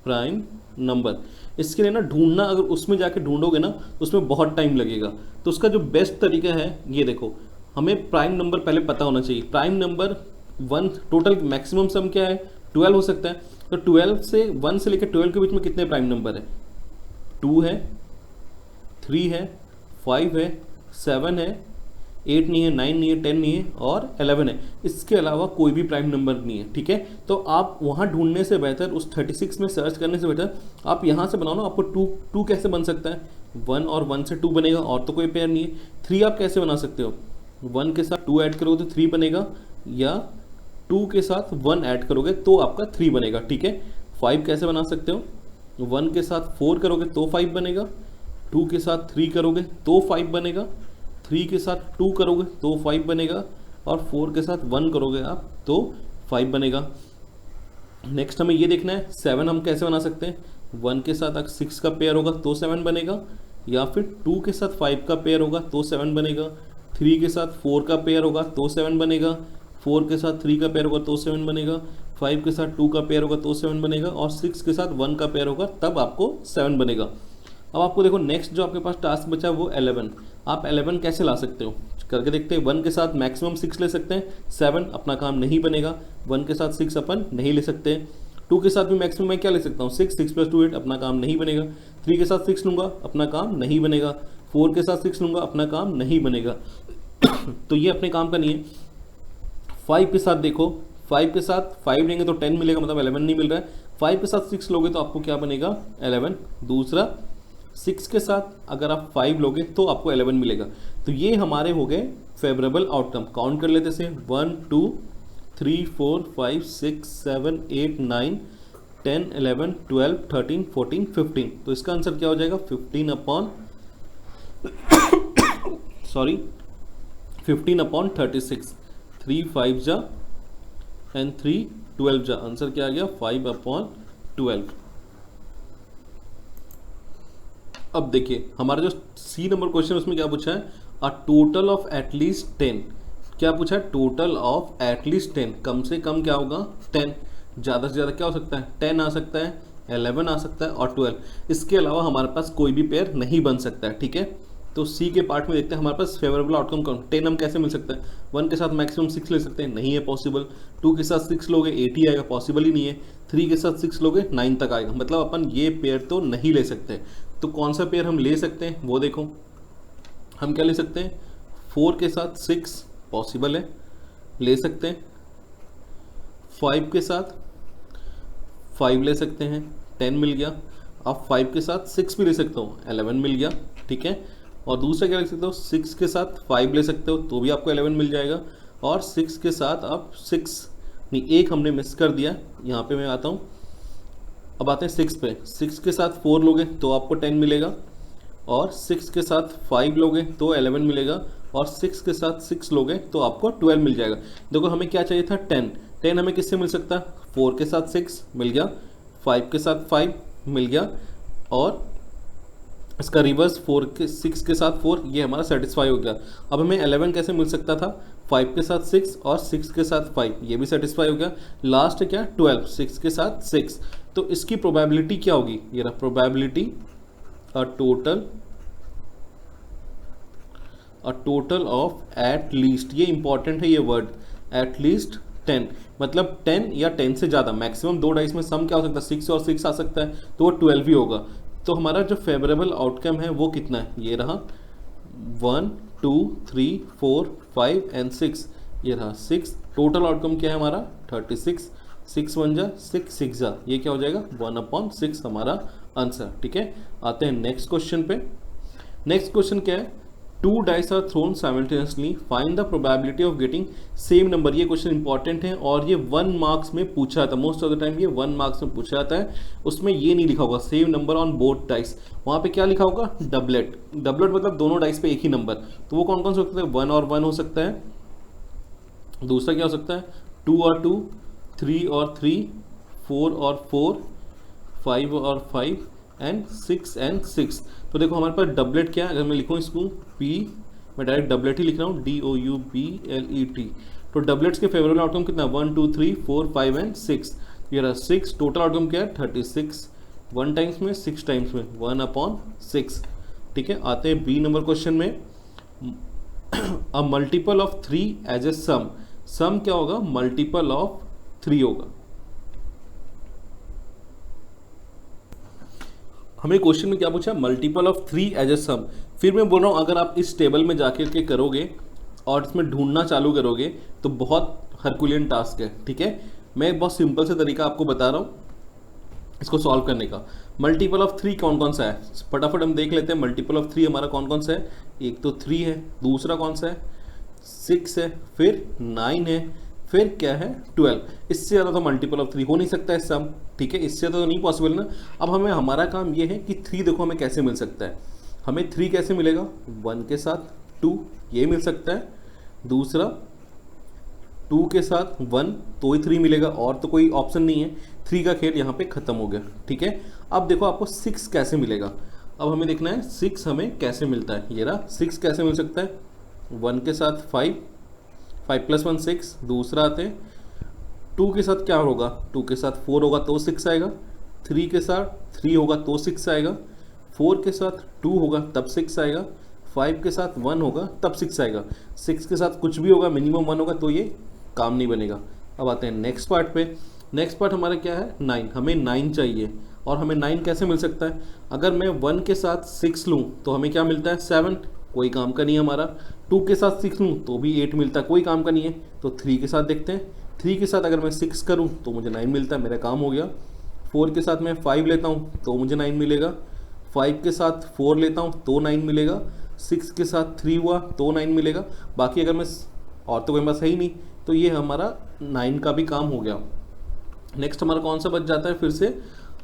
prime number. इसके लिए ना ढूंढना, अगर उसमें जाके ढूंढोगे ना उसमें बहुत टाइम लगेगा। तो उसका जो बेस्ट तरीका है, ये देखो, हमें प्राइम नंबर पहले पता होना चाहिए। प्राइम नंबर 1, टोटल मैक्सिमम सम क्या है 12 हो सकता है। तो 12 से 1 से लेकर 12 के बीच में कितने प्राइम नंबर है, 2 है, 3 है, 5 है, 7 है, 8 नहीं है, 9 नहीं है, 10 नहीं है और 11 है। इसके अलावा कोई भी प्राइम नंबर नहीं है, ठीक है। तो आप वहाँ ढूंढने से बेहतर, उस 36 में सर्च करने से बेहतर आप यहाँ से बनाओ ना। आपको 2 कैसे बन सकता है, 1 और 1 से 2 बनेगा, और तो कोई पेयर नहीं है। 3 आप कैसे बना सकते हो, 1 के साथ 2 ऐड करोगे तो 3 बनेगा, या 2 के साथ 1 ऐड करोगे तो आपका 3 बनेगा, ठीक है। 5 कैसे बना सकते हो, 1 के साथ 4 करोगे तो 5 बनेगा, 2 के साथ 3 करोगे तो 5 बनेगा, 3 के साथ 2 करोगे तो 5 बनेगा, और 4 के साथ 1 करोगे आप तो 5 बनेगा। नेक्स्ट हमें ये देखना है 7 हम कैसे बना सकते हैं। 1 के साथ अगर 6 का पेयर होगा तो 7 बनेगा, या फिर 2 के साथ 5 का पेयर होगा तो 7 बनेगा, 3 के साथ 4 का पेयर होगा तो 7 बनेगा, 4 के साथ 3 का पेयर होगा तो 7 बनेगा, 5 के साथ 2 का पेयर होगा तो 7 बनेगा, और 6 के साथ 1 का पेयर होगा तब आपको 7 बनेगा। अब आपको देखो नेक्स्ट जो आपके पास टास्क बचा है वो 11। आप 11 कैसे ला सकते हो करके देखते हैं। 1 के साथ मैक्सिमम 6 ले सकते हैं, 7 अपना काम नहीं बनेगा। 1 के साथ 6 अपन नहीं ले सकते। 2 के साथ भी मैक्सिमम मैं क्या ले सकता हूँ 6, 6 + 2 8, अपना काम नहीं बनेगा। 3 के साथ 6 लूँगा, अपना काम नहीं बनेगा। 4 के साथ 6 लूँगा, अपना काम नहीं बनेगा। तो ये अपने काम का नहीं है। 5 के साथ देखो, 5 के साथ 5 लेंगे तो 10 मिलेगा, मतलब 11 नहीं मिल रहा है। 5 के साथ 6 लोगे तो आपको क्या बनेगा 11। दूसरा 6 के साथ अगर आप 5 लोगे तो आपको 11 मिलेगा। तो ये हमारे हो गए फेवरेबल आउटकम। काउंट कर लेते से 1 2 3 4 5 6 7 8 9 10 11 12 13 14 15। तो इसका आंसर क्या हो जाएगा 15/36। 3 5 जा एंड 3 12 जा, आंसर क्या आ गया 5/12। अब देखिए हमारा जो सी नंबर क्वेश्चन उसमें क्या पूछा है, अ टोटल ऑफ एटलीस्ट 10। क्या पूछा है, टोटल ऑफ एटलीस्ट 10, कम से कम क्या होगा 10, ज़्यादा से ज़्यादा क्या हो सकता है 10 आ सकता है, 11 आ सकता है और 12। इसके अलावा हमारे पास कोई भी पेयर नहीं बन सकता है, ठीक है। तो सी के पार्ट में देखते हैं हमारे पास फेवरेबल आउटकम कौन। 10 हम कैसे मिल सकता है, 1 के साथ मैक्सिमम 6 ले सकते हैं, नहीं है पॉसिबल। 2 के साथ 6 लोगे 8 ही आएगा, पॉसिबल ही नहीं है। 3 के साथ 6 लोगे 9 तक आएगा, मतलब अपन ये पेयर तो नहीं ले सकते। तो कौन सा पेयर हम ले सकते हैं वो देखो, हम क्या ले सकते हैं 4 के साथ 6 पॉसिबल है, ले सकते हैं। 5 के साथ 5 ले सकते हैं, 10 मिल गया। अब 5 के साथ 6 भी ले सकता हूँ, 11 मिल गया, ठीक है। और दूसरा क्या ले सकते हो 6 के साथ 5 ले सकते हो तो भी आपको 11 मिल जाएगा। और 6 के साथ आप 6 नहीं, एक हमने मिस कर दिया, यहाँ पे मैं आता हूँ। अब आते हैं 6 पे। 6 के साथ 4 लोगे तो आपको 10 मिलेगा, और 6 के साथ 5 लोगे तो 11 मिलेगा, और 6 के साथ 6 लोगे तो आपको 12 मिल जाएगा। देखो हमें क्या चाहिए था 10 हमें किससे मिल सकता है, 4 के साथ 6 मिल गया, 5 के साथ 5 मिल गया, और इसका रिवर्स 6 के साथ 4, ये हमारा सेटिस्फाई हो गया। अब हमें 11 कैसे मिल सकता था, 5 के साथ 6 और 6 के साथ 5, ये भी सेटिस्फाई हो गया। लास्ट क्या 12, 6 के साथ 6। तो इसकी प्रोबेबिलिटी क्या होगी, ये रहा probability a total of at least, ये इंपॉर्टेंट है ये वर्ड, एट लीस्ट 10, मतलब 10 या 10 से ज़्यादा। मैक्सिमम 2 डाइस में सम क्या हो सकता है 6 और 6 आ सकता है, तो वो 12 ही होगा। तो हमारा जो फेवरेबल आउटकम है वो कितना है, ये रहा 1 2 3 4 5 एंड 6, ये रहा 6। टोटल आउटकम क्या है हमारा 36, 6 1 जा 6 6 जा, ये क्या हो जाएगा 1/6 हमारा आंसर। ठीक है, आते हैं नेक्स्ट क्वेश्चन पे। नेक्स्ट क्वेश्चन क्या है, 2 dice are thrown simultaneously, find the probability of getting same number. ये क्वेश्चन इंपॉर्टेंट है और ये 1 मार्क्स में पूछा था, मोस्ट ऑफ द टाइम ये 1 मार्क्स में पूछा जाता है। उसमें ये नहीं लिखा होगा same number on both dice, वहाँ पे क्या लिखा होगा डबलेट। डबलेट मतलब दोनों डाइस पे एक ही नंबर, तो वो कौन कौन से हो सकता है, 1 और 1 हो सकता है। दूसरा क्या हो सकता है 2 और 2, 3 और 3, 4 और 4, 5 और 5 एंड 6 एंड 6। तो देखो हमारे पास डबलेट क्या है, अगर मैं लिखूँ इसको P, मैं डायरेक्ट डबलेट ही लिख रहा हूँ DOUBLET। तो डबलेट्स के फेवरेबल आउटकम कितना 1 2 3 4 5 एंड 6, ये रहा 6। टोटल आउटकम क्या है 36, 1 टाइम्स में 6 टाइम्स में 1/6। ठीक है, आते हैं बी नंबर क्वेश्चन में। A multiple of 3 as a sum, sum क्या होगा मल्टीपल ऑफ 3 होगा। हमें क्वेश्चन में क्या पूछा मल्टीपल ऑफ 3 एज ए सम। फिर मैं बोल रहा हूँ अगर आप इस टेबल में जाकर के करोगे और इसमें ढूंढना चालू करोगे तो बहुत हरकुलियन टास्क है। ठीक है, मैं एक बहुत सिंपल से तरीका आपको बता रहा हूँ इसको सॉल्व करने का। मल्टीपल ऑफ 3 कौन कौन सा है, फटाफट हम देख लेते हैं। मल्टीपल ऑफ 3 हमारा कौन कौन सा है, एक तो 3 है, दूसरा कौन सा है 6 है, फिर 9 है, फिर क्या है 12। इससे ज़्यादा तो मल्टीपल ऑफ 3 हो नहीं सकता है सम। ठीक है, इससे ज़्यादा तो नहीं पॉसिबल ना। अब हमें हमारा काम ये है कि 3 देखो हमें कैसे मिल सकता है। हमें 3 कैसे मिलेगा, 1 के साथ 2 ये मिल सकता है, दूसरा 2 के साथ 1 तो ही 3 मिलेगा, और तो कोई ऑप्शन नहीं है। 3 का खेल यहाँ पे ख़त्म हो गया। ठीक है, अब देखो आपको 6 कैसे मिलेगा। अब हमें देखना है 6 हमें कैसे मिलता है। ये रहा 6 कैसे मिल सकता है, 1 के साथ 5, 5 + 1 6। दूसरा आते हैं 2 के साथ क्या होगा, 2 के साथ 4 होगा तो 6 आएगा, 3 के साथ 3 होगा तो 6 आएगा, 4 के साथ 2 होगा तब 6 आएगा, 5 के साथ 1 होगा तब 6 आएगा, 6 के साथ कुछ भी होगा मिनिमम 1 होगा तो ये काम नहीं बनेगा। अब आते हैं नेक्स्ट पार्ट पे। नेक्स्ट पार्ट हमारा क्या है 9, हमें 9 चाहिए। और हमें 9 कैसे मिल सकता है, अगर मैं 1 के साथ 6 लूँ तो हमें क्या मिलता है 7, कोई काम का नहीं है हमारा। 2 के साथ 6 लूँ तो भी 8 मिलता है, कोई काम का नहीं है। तो 3 के साथ देखते हैं, 3 के साथ अगर मैं 6 करूँ तो मुझे 9 मिलता है, मेरा काम हो गया। 4 के साथ मैं 5 लेता हूँ तो मुझे 9 मिलेगा, 5 के साथ 4 लेता हूँ तो 9 मिलेगा, 6 के साथ 3 हुआ तो 9 मिलेगा। बाकी अगर मैं और तो कोई पास है ही नहीं, तो ये हमारा 9 का भी काम हो गया। नेक्स्ट हमारा कौन सा बच जाता है फिर से।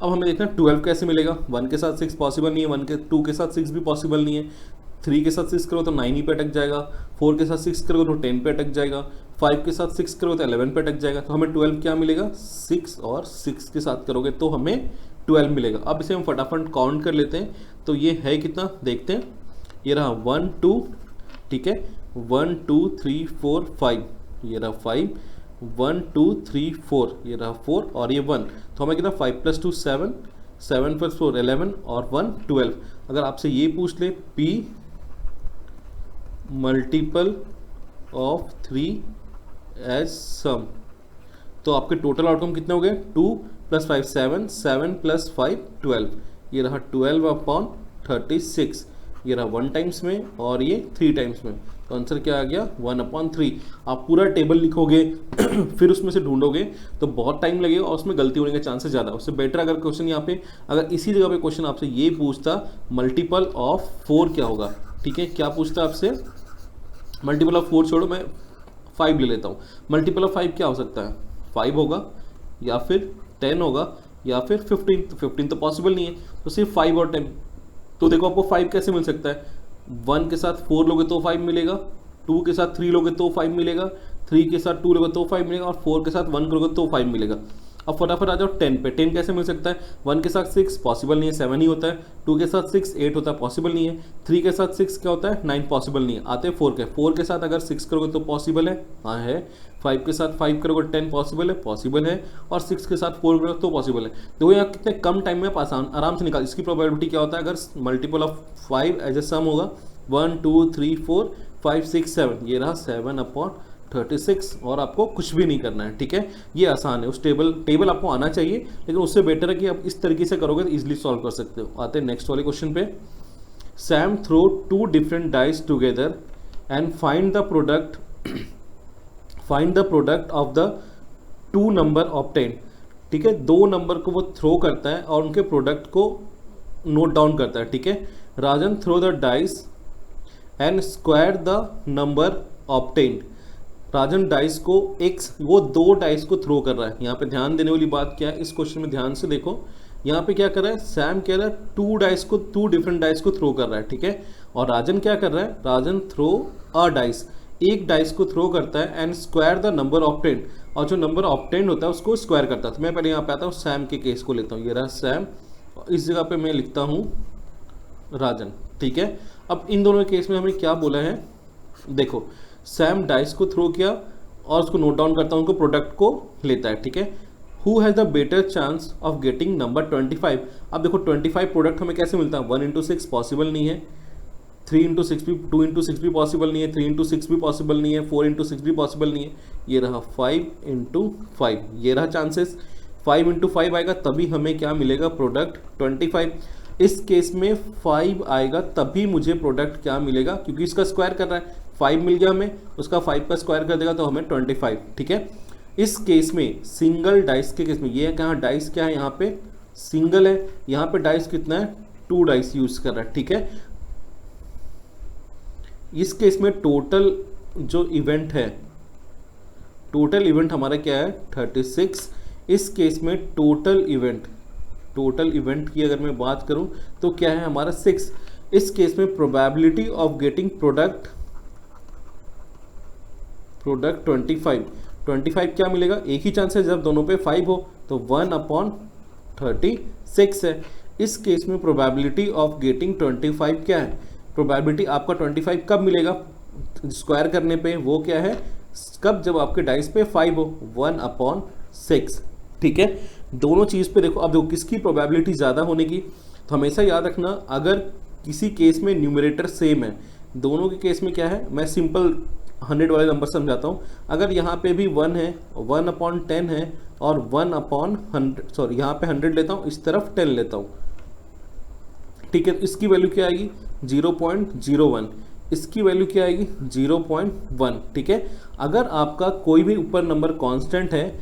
अब हमें देखना 12 कैसे मिलेगा, 1 के साथ 6 पॉसिबल नहीं है, 2 के साथ 6 भी पॉसिबल नहीं है, 3 के साथ 6 करो तो 9 ही पे अटक जाएगा, 4 के साथ 6 करो तो 10 पे अटक जाएगा, 5 के साथ 6 करो तो 11 पे अटक जाएगा। तो हमें 12 क्या मिलेगा, 6 और 6 के साथ करोगे तो हमें 12 मिलेगा। अब इसे हम फटाफट काउंट कर लेते हैं, तो ये है कितना देखते हैं। ये रहा 1 2, ठीक है 1 2 3 4 5, ये रहा 5, 1 2 3 4, ये रहा 4 और ये 1। तो हमें कितना 5 + 2 7, 7 + 4 11 और 1 12। अगर आपसे ये पूछ ले P मल्टीपल ऑफ 3 एज सम, तो आपके टोटल आउटकम कितने हो गए 2 + 5 7, 7 + 5 12, ये रहा 12/36, ये रहा 1 टाइम्स में और ये 3 टाइम्स में। तो आंसर क्या आ गया 1/3। आप पूरा टेबल लिखोगे फिर उसमें से ढूंढोगे तो बहुत टाइम लगेगा और उसमें गलती होने के चांसेस ज़्यादा। उससे बेटर अगर क्वेश्चन यहाँ पे अगर इसी जगह पे क्वेश्चन आपसे ये पूछता मल्टीपल ऑफ 4 क्या होगा, ठीक है क्या पूछता आपसे, मल्टीपल ऑफ 4 छोड़ो मैं 5 ले लेता हूँ। मल्टीपल ऑफ 5 क्या हो सकता है, 5 होगा या फिर 10 होगा या फिर 15। तो 15 तो पॉसिबल नहीं है, तो सिर्फ 5 और 10। तो देखो आपको 5 कैसे मिल सकता है, 1 के साथ 4 लोगे तो 5 मिलेगा, 2 के साथ 3 लोगे तो 5 मिलेगा, 3 के साथ 2 लोगे तो 5 मिलेगा और 4 के साथ 1 करोगे तो 5 मिलेगा। अब फटाफट आ जाओ 10 पे। 10 कैसे मिल सकता है, 1 के साथ 6 पॉसिबल नहीं है, 7 ही होता है, 2 के साथ 6 8 होता है पॉसिबल नहीं है, 3 के साथ 6 क्या होता है 9 पॉसिबल नहीं है। आते हैं 4 के साथ अगर 6 करोगे तो पॉसिबल है, हाँ है। 5 के साथ 5 करोगे 10 पॉसिबल है और 6 के साथ 4 करोगे तो पॉसिबल है। देखो यहाँ कितने कम टाइम में आराम से निकाल। इसकी प्रोबेबिलिटी क्या होता है, अगर मल्टीपल ऑफ 5 एज ए सम होगा 1 2 3 4 5 6 7, ये रहा 7/36 और आपको कुछ भी नहीं करना है, ठीक है। ये आसान है, उस टेबल आपको आना चाहिए, लेकिन उससे बेटर है कि आप इस तरीके से करोगे तो ईजिली सॉल्व कर सकते हो। आते हैं नेक्स्ट वाले क्वेश्चन पे। Sam throw 2 different dice together and find the product of the 2 number obtain. ठीक है, 2 नंबर को वो थ्रो करता है और उनके प्रोडक्ट को नोट डाउन करता है। ठीक है, Rajan throw the dice and square the number obtained. Rajan dice को वो 2 डाइस को थ्रो कर रहा है। यहाँ पे ध्यान देने वाली बात क्या है, इस क्वेश्चन में ध्यान से देखो। यहाँ पे क्या कर रहा है, सैम कह रहा है 2 डिफरेंट डाइस को थ्रो कर रहा है। ठीक है, और राजन क्या कर रहा है, राजन थ्रो अ डाइस, एक डाइस को थ्रो करता है and square the number obtained, और जो नंबर ऑब्टेन्ड होता है उसको स्क्वायर करता है। तो मैं पहले यहाँ पे आता हूँ, सैम के केस को लेता हूँ। ये रहा सैम, इस जगह पे मैं लिखता हूँ राजन। ठीक है, अब इन दोनों केस में हमें क्या बोला है, देखो सैम डाइस को थ्रो किया और उसको नोट डाउन करता है, उनको प्रोडक्ट को लेता है। ठीक है, who has the better chance of getting number 25। अब देखो 25 प्रोडक्ट हमें कैसे मिलता है, 1 into 6 पॉसिबल नहीं है, 3 into 6 भी, 2 into 6 भी पॉसिबल नहीं है, 3 into 6 भी पॉसिबल नहीं है, 4 into 6 भी पॉसिबल नहीं है। ये रहा 5 into 5, ये रहा चांसेस। 5 into 5 आएगा तभी हमें क्या मिलेगा, प्रोडक्ट 25। इस केस में 5 आएगा तभी मुझे प्रोडक्ट क्या मिलेगा, क्योंकि इसका स्क्वायर कर रहा है। 5 मिल गया हमें, उसका 5 का स्क्वायर कर देगा तो हमें 25। ठीक है, इस केस में सिंगल डाइस के केस में, ये कहाँ डाइस क्या है, यहाँ पे सिंगल है, यहाँ पे डाइस कितना है, 2 डाइस यूज कर रहा है। ठीक है, इस केस में टोटल जो इवेंट है, टोटल इवेंट हमारा क्या है 36। इस केस में टोटल इवेंट की अगर मैं बात करूं तो क्या है हमारा 6। इस केस में प्रोबेबिलिटी ऑफ गेटिंग प्रोडक्ट 25 क्या मिलेगा, एक ही चांस है जब दोनों पे 5 हो, तो 1/36 है। इस केस में प्रोबेबिलिटी ऑफ गेटिंग 25 क्या है, प्रोबेबिलिटी आपका 25 कब मिलेगा स्क्वायर करने पे, वो क्या है, कब, जब आपके डाइस पे 5 हो, 1/6। ठीक है, दोनों चीज़ पे देखो। अब देखो किसकी प्रोबेबिलिटी ज़्यादा होने की, तो हमेशा याद रखना अगर किसी केस में न्यूमरेटर सेम है, दोनों के केस में क्या है, मैं सिंपल 100 वाले नंबर समझाता हूँ। अगर यहाँ पे भी 1 है, 1/10 है और 1/100, सॉरी यहाँ पे 100 लेता हूँ, इस तरफ 10 लेता हूँ। ठीक है, इसकी वैल्यू क्या आएगी 0.01, इसकी वैल्यू क्या आएगी 0.1। ठीक है, अगर आपका कोई भी ऊपर नंबर कांस्टेंट है,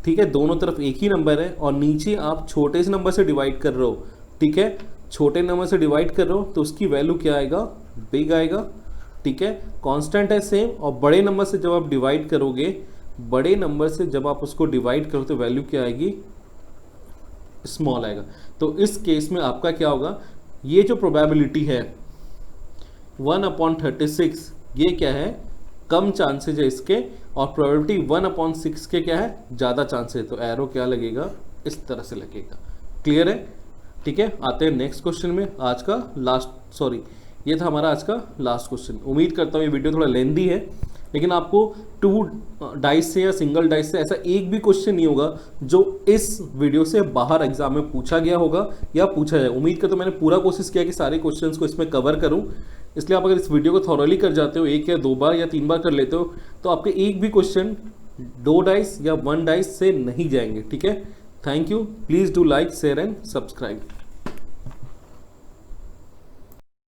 ठीक है, दोनों तरफ एक ही नंबर है और नीचे आप छोटे से नंबर से डिवाइड कर रहे हो, ठीक है, छोटे नंबर से डिवाइड कर रहे हो तो उसकी वैल्यू क्या आएगा, बिग आएगा। ठीक है, कांस्टेंट है सेम, और बड़े नंबर से जब आप डिवाइड करोगे, बड़े नंबर से जब आप उसको डिवाइड करो तो वैल्यू क्या आएगी, स्मॉल आएगा। तो इस केस में आपका क्या होगा, ये जो प्रोबेबिलिटी है 1/36, ये क्या है, कम चांसेज है इसके, और प्रोबेबिलिटी 1/6 के क्या है, ज़्यादा चांसेस। तो एरो क्या लगेगा, इस तरह से लगेगा। क्लियर है। ठीक है, आते हैं नेक्स्ट क्वेश्चन में। आज का लास्ट, सॉरी ये था हमारा आज का लास्ट क्वेश्चन। उम्मीद करता हूँ ये वीडियो थोड़ा लेंदी है, लेकिन आपको 2 डाइस से या सिंगल डाइस से ऐसा एक भी क्वेश्चन नहीं होगा जो इस वीडियो से बाहर एग्जाम में पूछा गया होगा या पूछा जाए। उम्मीद करता हूँ मैंने पूरा कोशिश किया कि सारे क्वेश्चंस को इसमें कवर करूँ। इसलिए आप अगर इस वीडियो को थॉरली कर जाते हो, 1 या 2 बार या 3 बार कर लेते हो, तो आपके एक भी क्वेश्चन 2 डाइस या 1 डाइस से नहीं जाएंगे। ठीक है, thank you, please do like, share and subscribe.